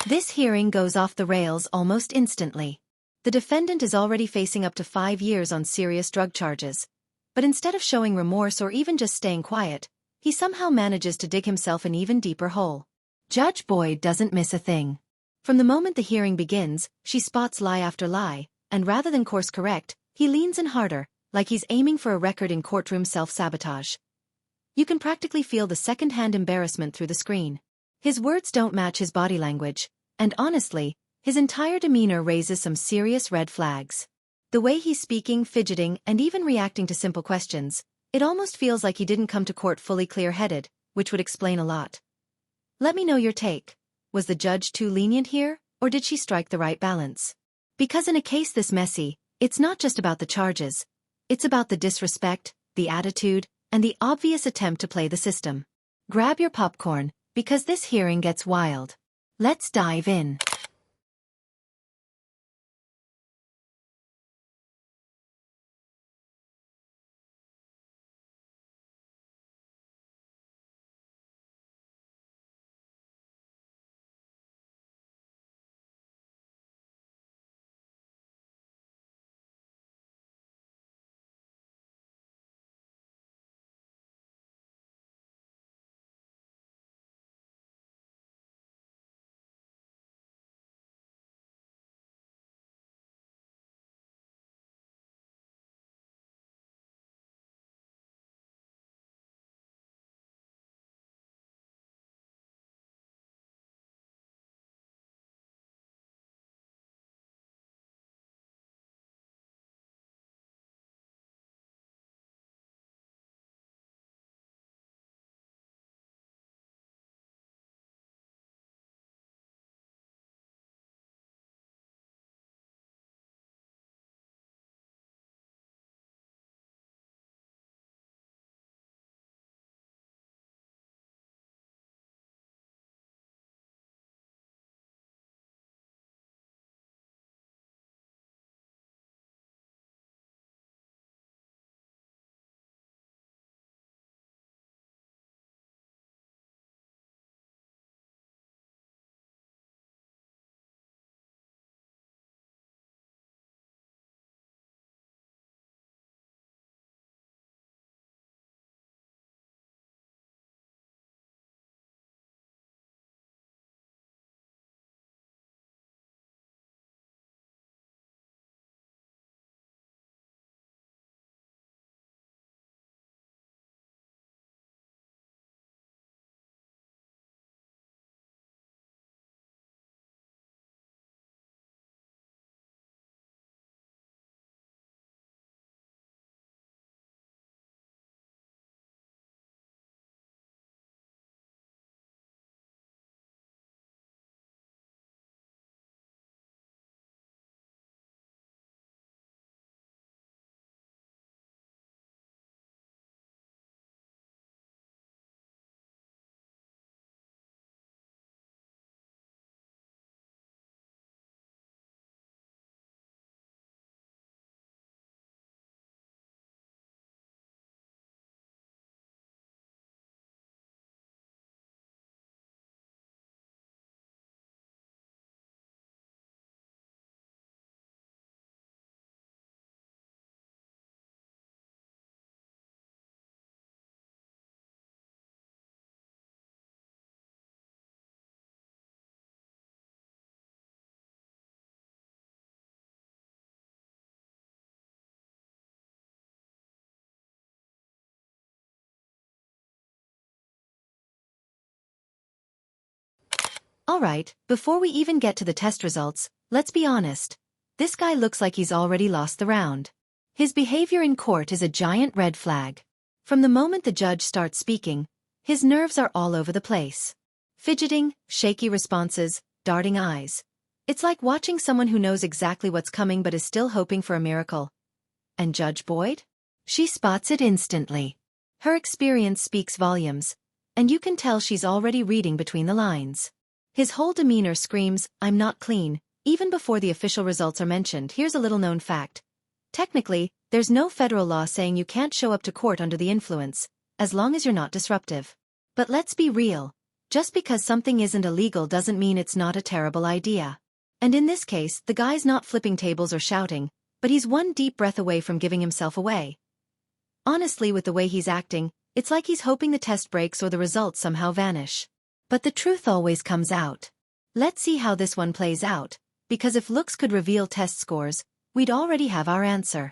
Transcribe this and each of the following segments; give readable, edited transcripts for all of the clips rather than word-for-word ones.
This hearing goes off the rails almost instantly. The defendant is already facing up to 5 years on serious drug charges. But instead of showing remorse or even just staying quiet, he somehow manages to dig himself an even deeper hole. Judge Boyd doesn't miss a thing. From the moment the hearing begins, she spots lie after lie, and rather than course correct, he leans in harder, like he's aiming for a record in courtroom self-sabotage. You can practically feel the second-hand embarrassment through the screen. His words don't match his body language, and honestly, his entire demeanor raises some serious red flags. The way he's speaking, fidgeting, and even reacting to simple questions, it almost feels like he didn't come to court fully clear-headed, which would explain a lot. Let me know your take. Was the judge too lenient here, or did she strike the right balance? Because in a case this messy, it's not just about the charges. It's about the disrespect, the attitude, and the obvious attempt to play the system. Grab your popcorn, because this hearing gets wild. Let's dive in. Alright, before we even get to the test results, let's be honest. This guy looks like he's already lost the round. His behavior in court is a giant red flag. From the moment the judge starts speaking, his nerves are all over the place. Fidgeting, shaky responses, darting eyes. It's like watching someone who knows exactly what's coming but is still hoping for a miracle. And Judge Boyd? She spots it instantly. Her experience speaks volumes, and you can tell she's already reading between the lines. His whole demeanor screams, "I'm not clean," even before the official results are mentioned. Here's a little known fact. Technically, there's no federal law saying you can't show up to court under the influence, as long as you're not disruptive. But let's be real. Just because something isn't illegal doesn't mean it's not a terrible idea. And in this case, the guy's not flipping tables or shouting, but he's one deep breath away from giving himself away. Honestly, with the way he's acting, it's like he's hoping the test breaks or the results somehow vanish. But the truth always comes out. Let's see how this one plays out, because if looks could reveal test scores, we'd already have our answer.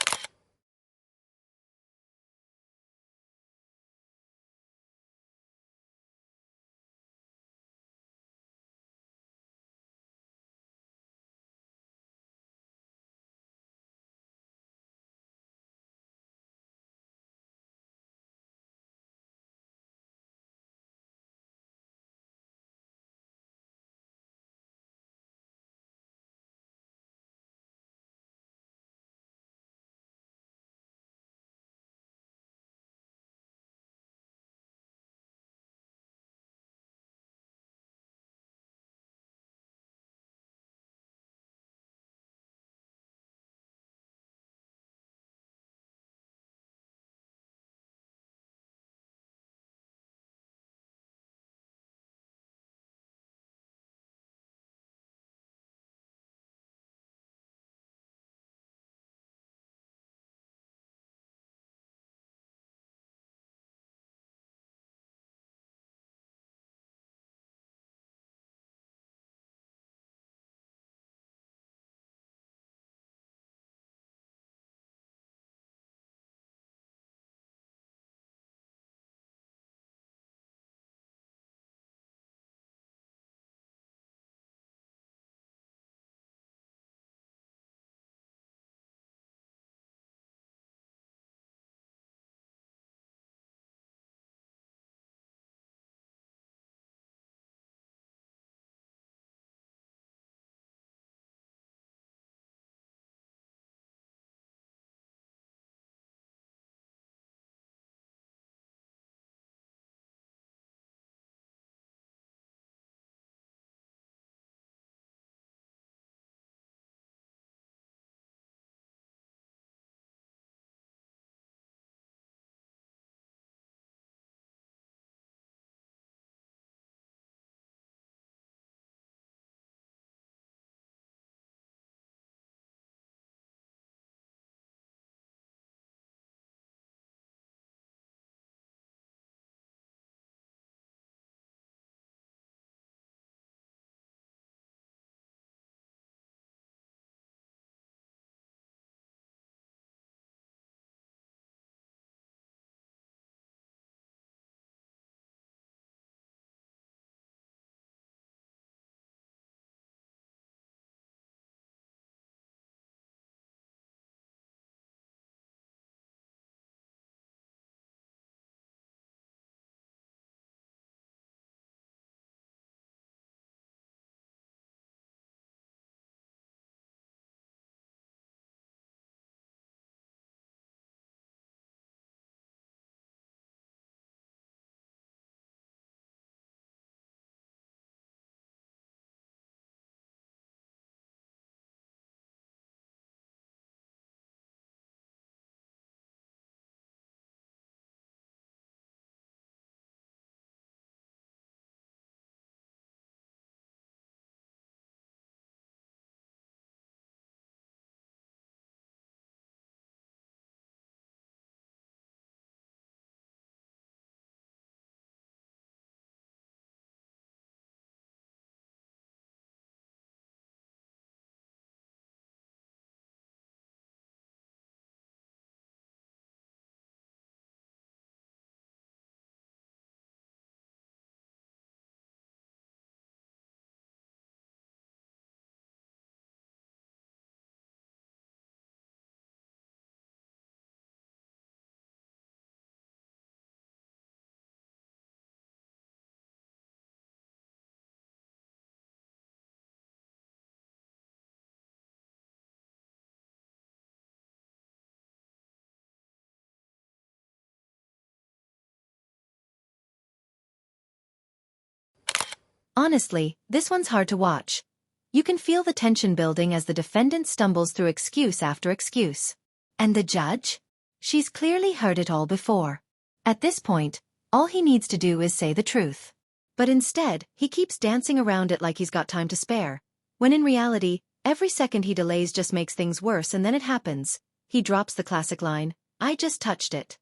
Honestly, this one's hard to watch. You can feel the tension building as the defendant stumbles through excuse after excuse. And the judge? She's clearly heard it all before. At this point, all he needs to do is say the truth. But instead, he keeps dancing around it like he's got time to spare, when in reality, every second he delays just makes things worse, and then it happens. He drops the classic line, "I just touched it."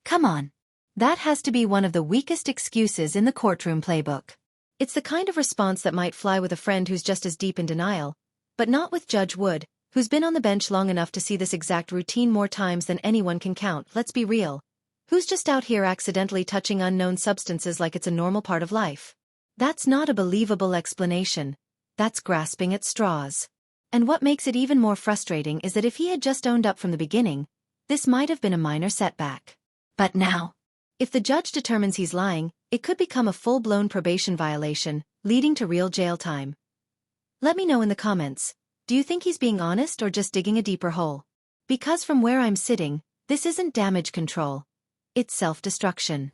Come on. That has to be one of the weakest excuses in the courtroom playbook. It's the kind of response that might fly with a friend who's just as deep in denial, but not with Judge Wood, who's been on the bench long enough to see this exact routine more times than anyone can count. Let's be real. Who's just out here accidentally touching unknown substances like it's a normal part of life? That's not a believable explanation. That's grasping at straws. And what makes it even more frustrating is that if he had just owned up from the beginning, this might have been a minor setback. But now, if the judge determines he's lying, it could become a full-blown probation violation, leading to real jail time. Let me know in the comments, do you think he's being honest or just digging a deeper hole? Because from where I'm sitting, this isn't damage control. It's self-destruction.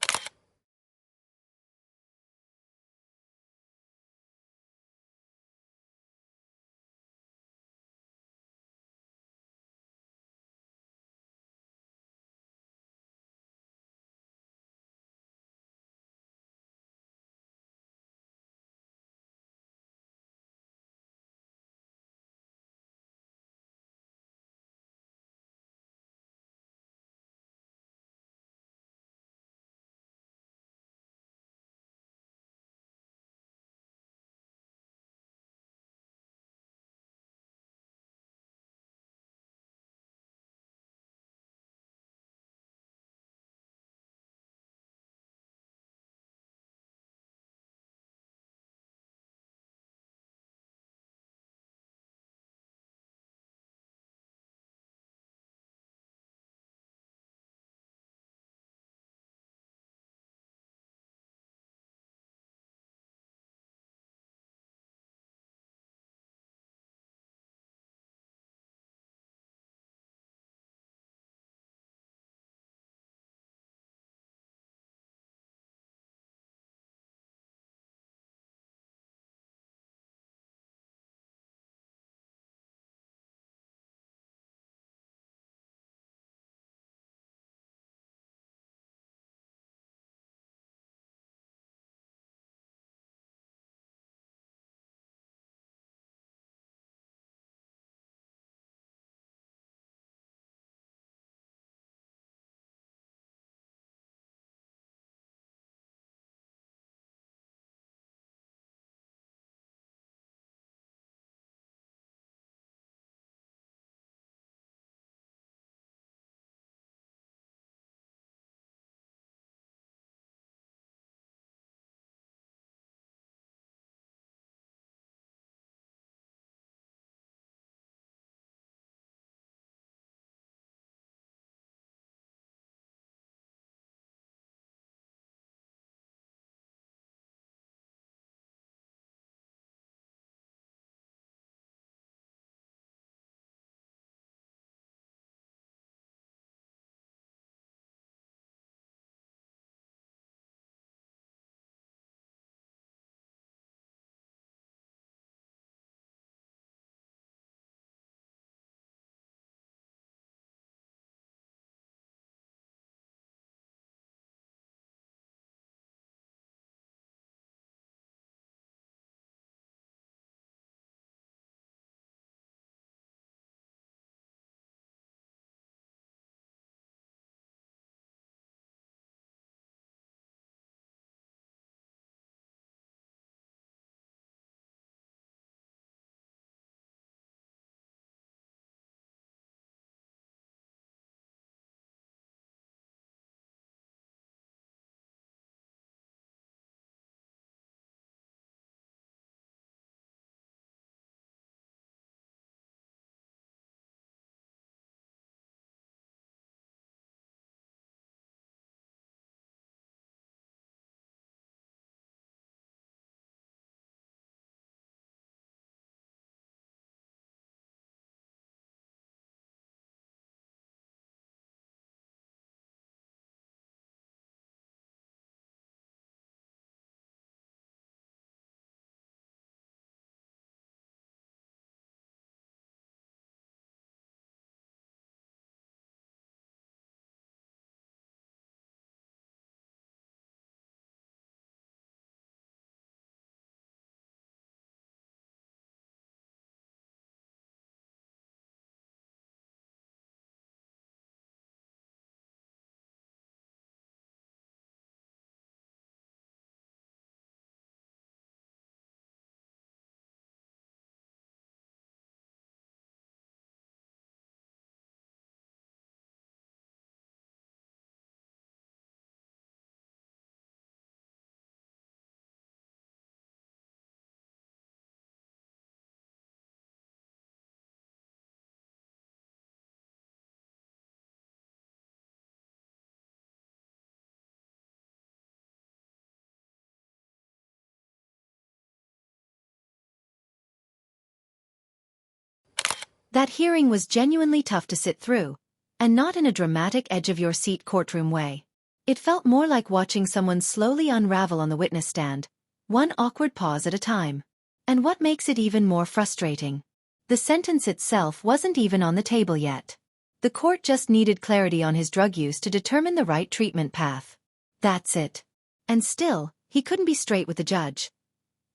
That hearing was genuinely tough to sit through, and not in a dramatic edge-of-your-seat courtroom way. It felt more like watching someone slowly unravel on the witness stand, one awkward pause at a time. And what makes it even more frustrating? The sentence itself wasn't even on the table yet. The court just needed clarity on his drug use to determine the right treatment path. That's it. And still, he couldn't be straight with the judge.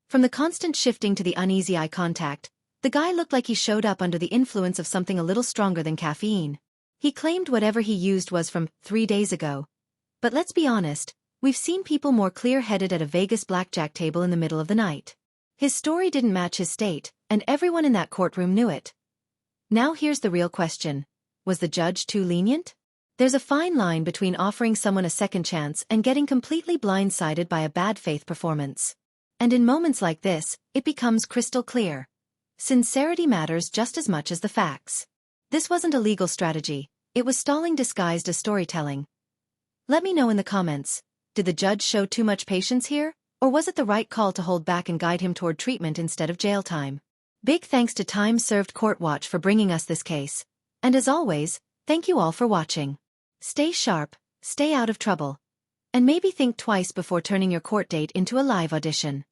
From the constant shifting to the uneasy eye contact, the guy looked like he showed up under the influence of something a little stronger than caffeine. He claimed whatever he used was from 3 days ago. But let's be honest, we've seen people more clear-headed at a Vegas blackjack table in the middle of the night. His story didn't match his state, and everyone in that courtroom knew it. Now here's the real question. Was the judge too lenient? There's a fine line between offering someone a second chance and getting completely blindsided by a bad faith performance. And in moments like this, it becomes crystal clear. Sincerity matters just as much as the facts. This wasn't a legal strategy, it was stalling disguised as storytelling. Let me know in the comments, did the judge show too much patience here, or was it the right call to hold back and guide him toward treatment instead of jail time? Big thanks to Time Served Court Watch for bringing us this case. And as always, thank you all for watching. Stay sharp, stay out of trouble, and maybe think twice before turning your court date into a live audition.